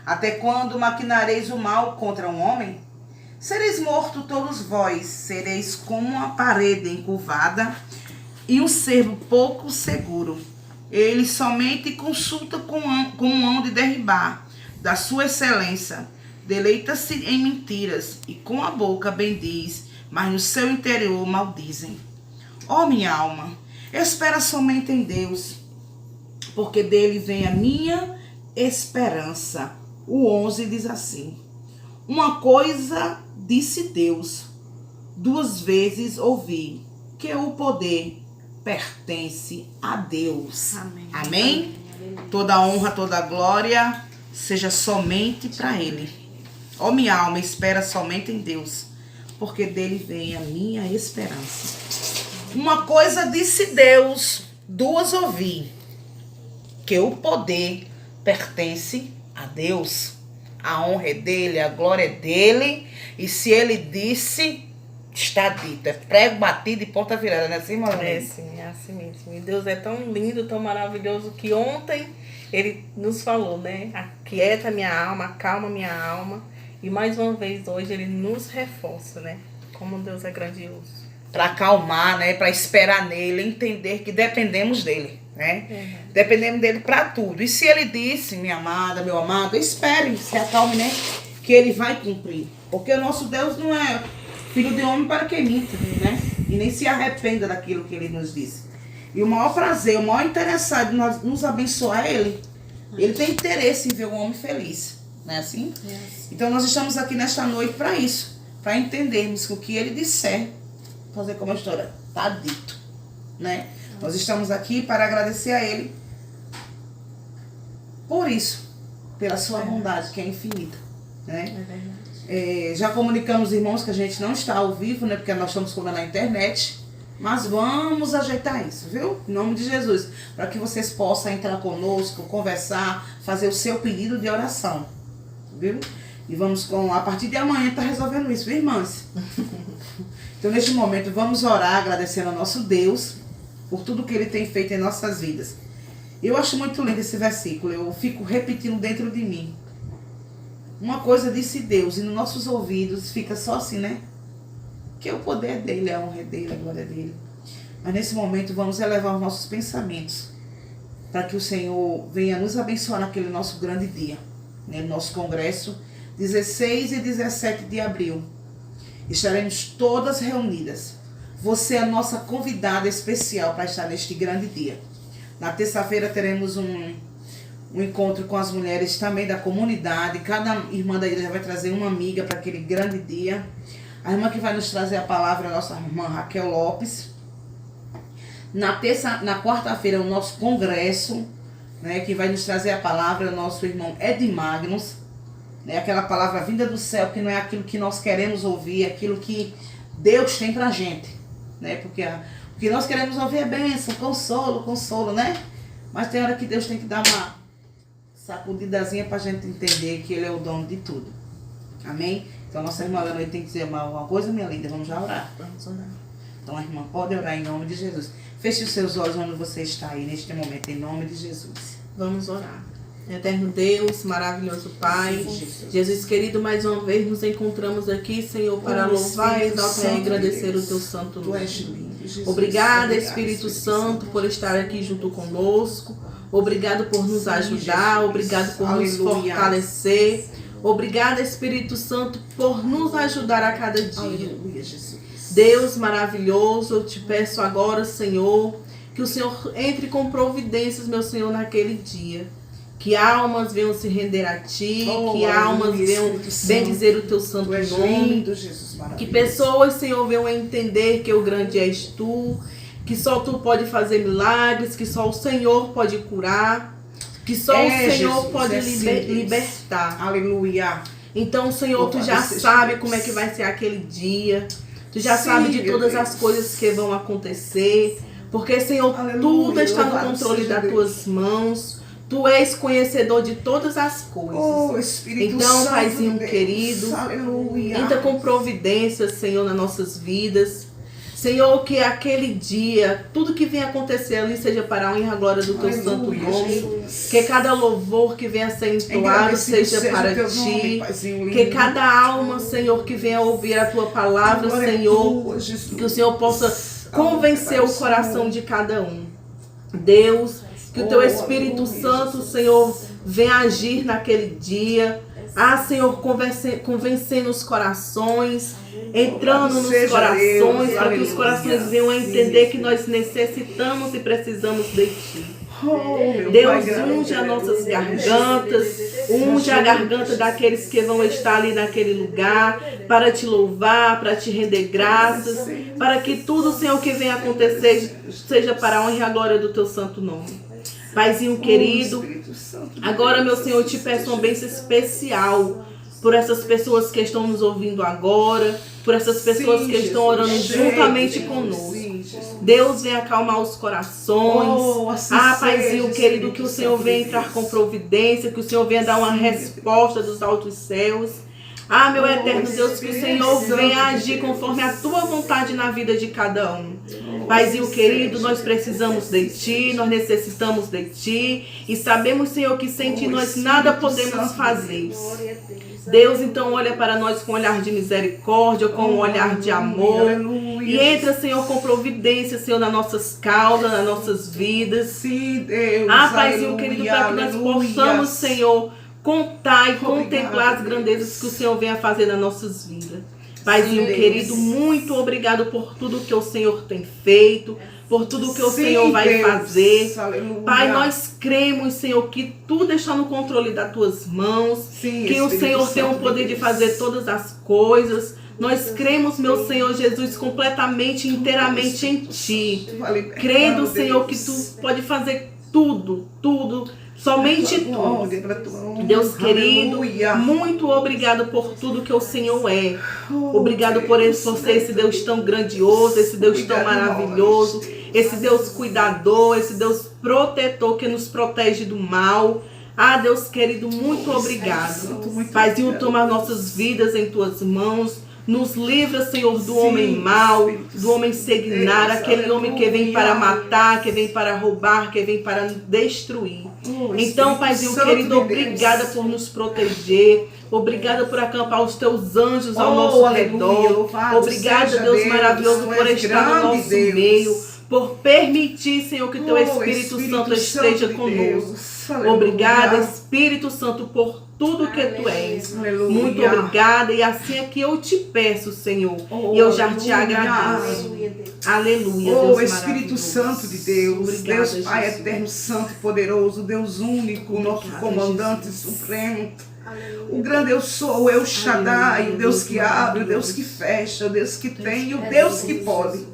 Até quando maquinareis o mal contra um homem? Sereis mortos todos vós, sereis como uma parede encurvada e um cervo pouco seguro. Ele somente consulta com mão de derribar, da sua excelência. Deleita-se em mentiras e com a boca bendiz, mas no seu interior maldizem. Ó minha alma, espera somente em Deus, porque dele vem a minha esperança. O 11 diz assim: uma coisa disse Deus, duas vezes ouvi, que o poder pertence a Deus. Amém. Amém? Toda honra, toda glória seja somente para Ele. Ó minha alma, espera somente em Deus, porque dele vem a minha esperança. Uma coisa disse Deus, duas ouvi, que o poder pertence a Deus. A honra é dele, a glória é dele. E se ele disse, está dito. É prego batido e porta virada, não é assim, Marlene? É sim, é assim mesmo. E Deus é tão lindo, tão maravilhoso, que ontem ele nos falou, né? Aquieta minha alma, acalma minha alma. E mais uma vez hoje ele nos reforça, né? Como Deus é grandioso. Para acalmar, né? Para esperar nele, entender que dependemos dele, né? Uhum. Dependemos dele para tudo. E se ele disse, minha amada, meu amado, espere, se acalme, né? Que ele vai cumprir. Porque o nosso Deus não é filho de homem para que minta, né? E nem se arrependa daquilo que ele nos disse. E o maior prazer, o maior interessado em nós nos abençoar é ele. Ele tem interesse em ver o homem feliz, não é assim? Então nós estamos aqui nesta noite para isso, para entendermos que o que ele disser, fazer como a história, está dito, né? Nós estamos aqui para agradecer a ele por isso, pela sua bondade, que é infinita, né? É verdade. Já comunicamos, irmãos, que a gente não está ao vivo, né? Porque nós estamos comendo na internet. Mas vamos ajeitar isso, viu? Em nome de Jesus. Para que vocês possam entrar conosco, conversar, fazer o seu pedido de oração. Viu? E vamos a partir de amanhã estar resolvendo isso, viu, irmãs? Então, neste momento, vamos orar agradecendo ao nosso Deus por tudo que Ele tem feito em nossas vidas. Eu acho muito lindo esse versículo. Eu fico repetindo dentro de mim. Uma coisa disse Deus, e nos nossos ouvidos fica só assim, né? Que o poder dele, a honra dele, a glória dele. Mas nesse momento vamos elevar os nossos pensamentos para que o Senhor venha nos abençoar naquele nosso grande dia, né? Nosso congresso, 16 e 17 de abril. Estaremos todas reunidas. Você é a nossa convidada especial para estar neste grande dia. Na terça-feira teremos um encontro com as mulheres também da comunidade. Cada irmã da igreja vai trazer uma amiga para aquele grande dia. A irmã que vai nos trazer a palavra é a nossa irmã Raquel Lopes. Na quarta-feira é o nosso congresso, né, que vai nos trazer a palavra é o nosso irmão Ed Magnus, né, aquela palavra vinda do céu, que não é aquilo que nós queremos ouvir, é aquilo que Deus tem pra gente, né, porque o que nós queremos ouvir é bênção, consolo, né, mas tem hora que Deus tem que dar uma sacudidazinha pra gente entender que Ele é o dono de tudo. Amém? Então, nossa irmã Leonor tem que dizer alguma coisa, minha linda. Vamos já orar. Vamos orar. Então, a irmã pode orar em nome de Jesus. Feche os seus olhos onde você está aí neste momento, em nome de Jesus. Vamos orar. Eterno Deus, maravilhoso Pai, Sim, Jesus querido, mais uma vez nos encontramos aqui, Senhor, para louvar, exaltar e agradecer o Teu santo nome. Obrigada, Espírito Santo, por estar aqui junto conosco. Obrigado por nos ajudar, obrigado por nos fortalecer. Obrigada, Espírito Santo, por nos ajudar a cada dia. Aleluia, Jesus. Deus maravilhoso, eu te peço agora, Senhor, que o Senhor entre com providências, meu Senhor, naquele dia. Que almas venham se render a Ti, que almas venham bendizer o Teu santo nome. Que pessoas, Senhor, venham entender que o grande és Tu, que só Tu pode fazer milagres, que só o Senhor pode curar. Que só o Senhor Jesus, pode libertar. Aleluia. Então, Senhor, Tu já sabe como é que vai ser aquele dia. Tu já sabe de todas as coisas que vão acontecer. Porque, Senhor, tudo está no controle das Tuas mãos. Tu és conhecedor de todas as coisas. Oh, Espírito então, Santo Paizinho Deus. querido, Aleluia. entra com providências, Senhor, nas nossas vidas. Senhor, que aquele dia, tudo que venha acontecer ali seja para a honra e a glória do teu santo nome. Que cada louvor que venha a ser entoado seja para ti. Que cada alma, Senhor, que venha ouvir a tua palavra, Senhor, que o Senhor possa convencer o coração de cada um. Deus, que o teu Espírito Santo, Senhor, venha agir naquele dia. Senhor, convencendo os corações, entrando nos corações, para que os corações venham a entender que nós necessitamos e precisamos de Ti. Deus, unge as nossas gargantas, unge a garganta daqueles que vão estar ali naquele lugar, para Te louvar, para Te render graças, para que tudo, Senhor, que venha acontecer, seja para a honra e a glória do Teu santo nome. Paizinho querido, agora, meu Senhor, eu te peço uma bênção especial por essas pessoas que estão nos ouvindo agora, por essas pessoas que estão orando juntamente conosco. Deus, vem acalmar os corações. Paizinho querido, que o Senhor venha entrar com providência, que o Senhor venha dar uma resposta dos altos céus. Meu eterno Deus, que o Senhor venha agir conforme a tua vontade na vida de cada um. Paizinho querido, nós precisamos de Ti, nós necessitamos de Ti e sabemos, Senhor, que sem Ti nós nada podemos fazer. Deus, então, olha para nós com um olhar de misericórdia, com um olhar de amor. E entra, Senhor, com providência, Senhor, nas nossas causas, nas nossas vidas. Sim, Deus. Paizinho querido, para que nós possamos, Senhor, contar e contemplar as grandezas que o Senhor venha fazer nas nossas vidas. Paizinho querido, muito obrigado por tudo que o Senhor tem feito, por tudo que o Senhor vai fazer. Pai, nós cremos, Senhor, que tudo está no controle das tuas mãos, que o Senhor tem o poder de fazer todas as coisas. Nós cremos, meu Senhor Jesus, completamente, inteiramente em Ti. Crendo, Senhor, que Tu pode fazer tudo, somente Tu. Deus querido, muito obrigado por tudo que o Senhor é. Obrigado por ser esse Deus tão grandioso, esse Deus tão maravilhoso, esse Deus cuidador, esse Deus protetor que nos protege do mal. Deus querido, muito obrigado. Paizinho, toma nossas vidas em Tuas mãos. Nos livra, Senhor, do homem mau, do homem sanguinário, aquele homem que vem para matar, que vem para roubar, que vem para destruir. Então, Paizinho querido, obrigada por nos proteger. Obrigada por acampar os Teus anjos ao nosso redor. Obrigada, Deus maravilhoso, por estar no nosso meio. Por permitir, Senhor, que Teu Espírito Santo esteja conosco. Obrigada, Espírito Santo, por tudo que Tu és. Muito obrigada. E assim é que eu te peço, Senhor. E eu já te agradeço. Aleluia. Deus Espírito Santo de Deus. Obrigada, Deus Pai Jesus. Eterno, Santo e Poderoso. Deus único, nosso comandante supremo. O grande eu sou, El Shaddai, o Deus que abre, o Deus que fecha, o Deus que tem e o Deus que pode.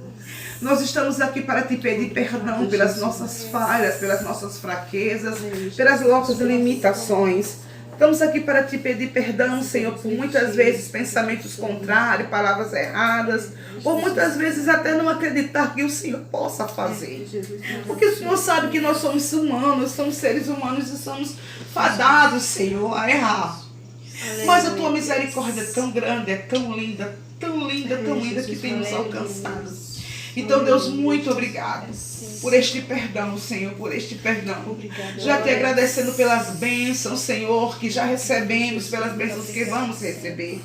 Nós estamos aqui para Te pedir perdão pelas nossas falhas, pelas nossas fraquezas, pelas nossas limitações. Estamos aqui para Te pedir perdão, Senhor, por muitas vezes pensamentos contrários, palavras erradas, por muitas vezes até não acreditar que o Senhor possa fazer. Porque o Senhor sabe que nós somos humanos, somos seres humanos e somos fadados, Senhor, a errar. Mas a Tua misericórdia é tão grande, é tão linda, que tem nos alcançado. Então, Deus, muito obrigado por este perdão, Senhor, por este perdão. Já Te agradecendo pelas bênçãos, Senhor, que já recebemos, pelas bênçãos que vamos receber.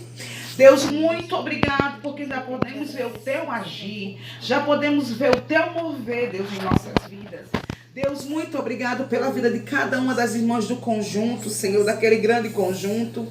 Deus, muito obrigado, porque já podemos ver o Teu agir, já podemos ver o Teu mover, Deus, em nossas vidas. Deus, muito obrigado pela vida de cada uma das irmãs do conjunto, Senhor, daquele grande conjunto.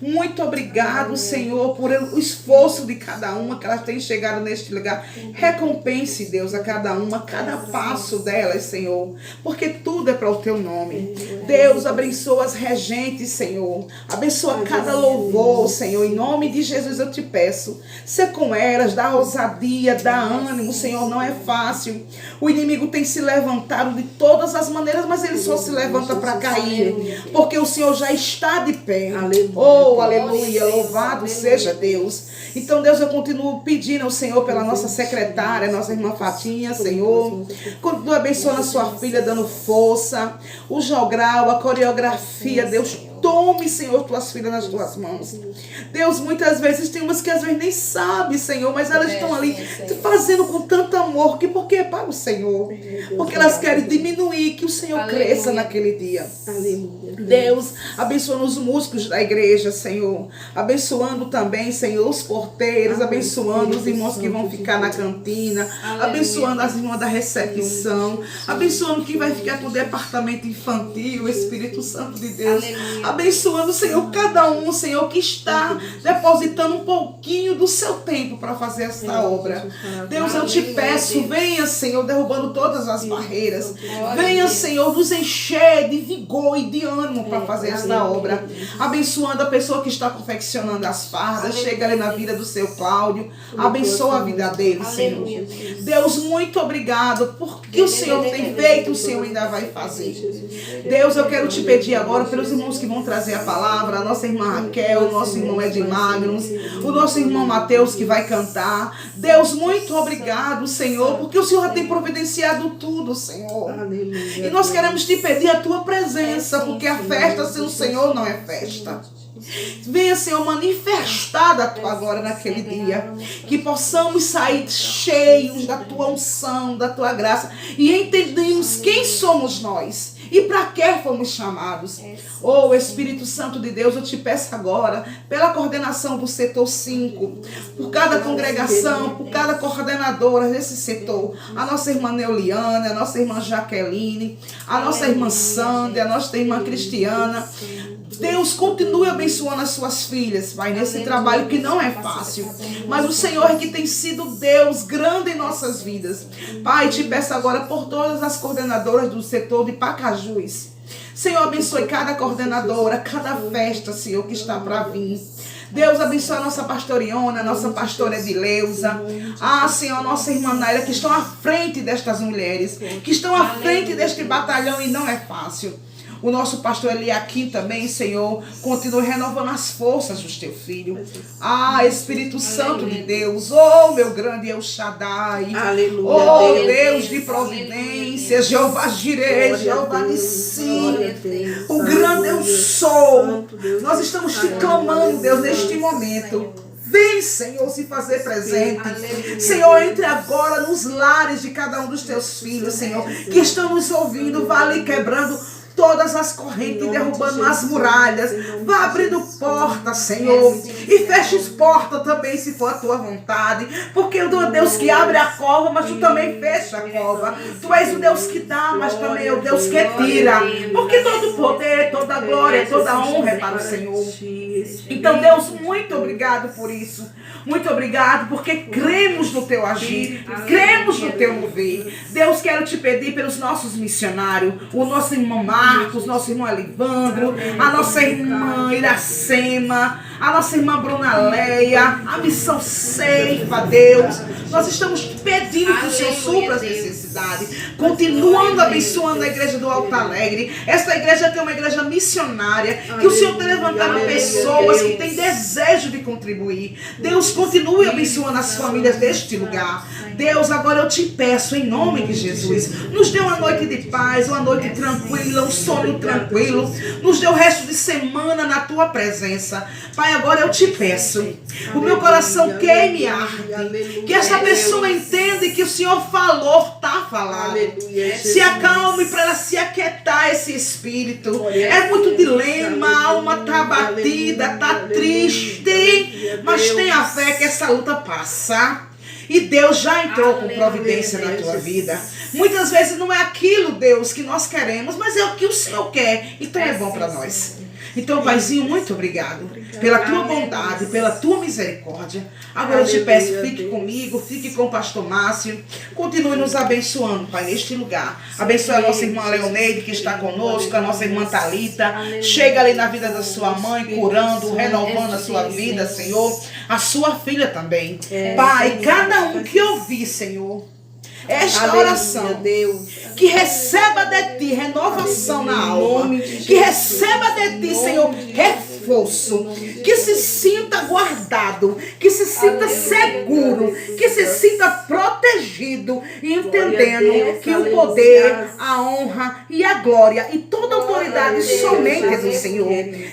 Muito obrigado, Senhor, por o esforço de cada uma que elas têm chegado neste lugar. Recompense, Deus, a cada uma, cada passo delas, Senhor, porque tudo é para o Teu nome. Deus, abençoa as regentes, Senhor. Abençoa cada louvor, Senhor. Em nome de Jesus eu Te peço. Ser com elas, dá ousadia, dá ânimo, Senhor. Não é fácil. O inimigo tem se levantado de todas as maneiras, mas ele só se levanta para cair, porque o Senhor já está de pé. Aleluia, louvado seja Deus. Então, Deus, eu continuo pedindo ao Senhor pela nossa secretária, nossa irmã Fatinha, Senhor. Continua abençoando a sua filha, dando força, o jogral, a coreografia, Deus, tome, Senhor, tuas filhas nas tuas mãos. Deus, muitas vezes tem umas que às vezes nem sabem, Senhor, mas elas estão ali fazendo com tanto amor, porque é para o Senhor. Porque elas querem diminuir, que o Senhor cresça naquele dia. Deus, abençoando os músicos da igreja, Senhor. Abençoando também, Senhor, os porteiros, abençoando os irmãos que vão ficar na cantina, abençoando as irmãs da recepção, abençoando quem vai ficar com o departamento infantil, o Espírito Santo de Deus. Abençoando, Senhor, cada um, Senhor, que está depositando um pouquinho do seu tempo para fazer esta obra. Deus, eu te peço, venha, Senhor, derrubando todas as barreiras. Venha, Senhor, nos encher de vigor e de ânimo para fazer esta obra. Abençoando a pessoa que está confeccionando as fardas. Chega ali na vida do seu Cláudio. Abençoa a vida dele, Senhor. Deus, muito obrigado porque o Senhor tem feito, o Senhor ainda vai fazer. Deus, eu quero te pedir agora pelos irmãos que vão trazer a palavra, a nossa irmã Raquel, o nosso irmão Ed Magnus, o nosso irmão Mateus que vai cantar. Deus, muito obrigado, Senhor, porque o Senhor já tem providenciado tudo, Senhor. E nós queremos te pedir a tua presença, porque a festa sem o Senhor não é festa. Venha, Senhor, manifestada a tua glória naquele dia. Que possamos sair cheios da tua unção, da tua graça. E entendemos quem somos nós. E para que fomos chamados. Oh, Espírito Santo de Deus, eu te peço agora, pela coordenação do setor 5, por cada congregação, por cada coordenadora desse setor, a nossa irmã Neuliana, a nossa irmã Jaqueline, a nossa irmã Sandra, a nossa irmã Cristiana. Deus, continue abençoando as suas filhas, Pai, nesse trabalho que não é fácil. Mas o Senhor é que tem sido Deus grande em nossas vidas. Pai, te peço agora por todas as coordenadoras do setor de Pacajus. Senhor, abençoe cada coordenadora, cada festa, Senhor, que está para vir. Deus, abençoe a nossa pastoriona, a nossa pastora Edileuza. Senhor, a nossa irmã Naira, que estão à frente destas mulheres, que estão à frente deste batalhão e não é fácil. O nosso pastor Eliakim também, Senhor, continue renovando as forças do teu filho. Espírito Santo de Deus, oh meu grande El Shaddai, oh Deus de providência, Jeová Jireh, Jeová Nissi, o grande eu sou. Nós estamos te clamando, Deus, neste momento. Vem, Senhor, se fazer presente. Senhor, entre agora nos lares de cada um dos teus filhos, Senhor, que estão nos ouvindo, vá ali quebrando todas as correntes, derrubando as muralhas. Vá abrindo portas, Senhor. E feche as portas também, se for a tua vontade. Porque o Deus que abre a cova, mas tu também fecha a cova. Tu és o Deus que dá, mas também é o Deus que tira. Porque todo poder, toda glória, toda honra é para o Senhor. Então, Deus, muito obrigado por isso. Muito obrigado, porque cremos no teu agir, cremos no teu mover. Deus, quero te pedir pelos nossos missionários, o nosso irmão Marcos, nosso irmão Alivandro, a nossa irmã Iracema, a nossa irmã Bruna Leia, a missão Ceifa, Deus. Nós estamos pedindo que o Senhor supra as necessidades, continuando abençoando a igreja do Alto Alegre. Esta igreja tem uma igreja missionária, que o Senhor tem levantado pessoas que têm desejo de contribuir. Deus, continue abençoando as famílias deste lugar. Deus, agora eu te peço, em nome de Jesus, nos dê uma noite de paz, uma noite tranquila, um sono tranquilo, nos dê o resto de semana na tua presença. Pai, agora eu te peço, o meu coração queime e arde, que essa pessoa entenda que o Senhor falou, está falado. Se acalme para ela se aquietar esse espírito. É muito dilema, a alma está batida, está triste, mas tenha fé que essa luta passa. E Deus já entrou com providência na tua vida. Muitas vezes não é aquilo, Deus, que nós queremos, mas é o que o Senhor quer. Então é bom para nós. Então, Paizinho, muito obrigado pela tua bondade, pela tua misericórdia. Agora eu te peço, fique comigo, fique com o pastor Márcio. Continue nos abençoando, Pai, neste lugar. Abençoe a nossa irmã Leoneide, que está conosco, a nossa irmã Thalita. Chega ali na vida da sua mãe, curando, renovando a sua vida, Senhor. A sua filha também. Pai, cada um que ouvir, Senhor, esta Aleluia, oração. Deus. Que receba de ti renovação na alma. Que receba de ti, Senhor, reforço. Que se sinta guardado. Que se sinta seguro. Que se sinta protegido. E entendendo que o poder, a honra e a glória e toda a autoridade somente é do Senhor.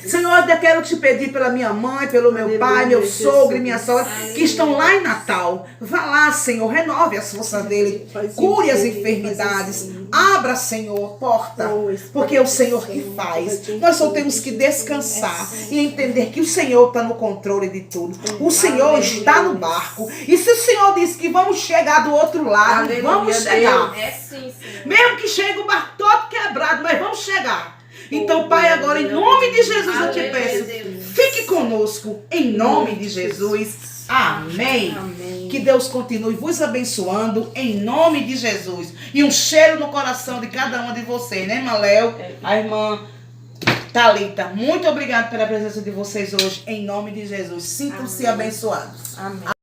Senhor, eu quero te pedir pela minha mãe, pelo meu pai, meu sogro e minha sogra que estão lá em Natal. Vá lá, Senhor, renove as forças dele. Cure as enfermidades. Abra, Senhor, porta. Porque é o Senhor que faz. Nós só temos que descansar e entender que o Senhor está no controle de tudo. O Senhor está no barco. E se o Senhor disse que vamos chegar do outro lado, vamos chegar. É sim, Senhor. Mesmo que chegue o barco todo quebrado, mas vamos chegar. Então, Pai, agora em nome de Jesus eu te peço, fique conosco, em nome de Jesus. Amém. Amém. Que Deus continue vos abençoando em nome de Jesus. E um cheiro no coração de cada uma de vocês, né, irmã Léo? A irmã Thalita. Muito obrigada pela presença de vocês hoje, em nome de Jesus. Sintam-se abençoados. Amém.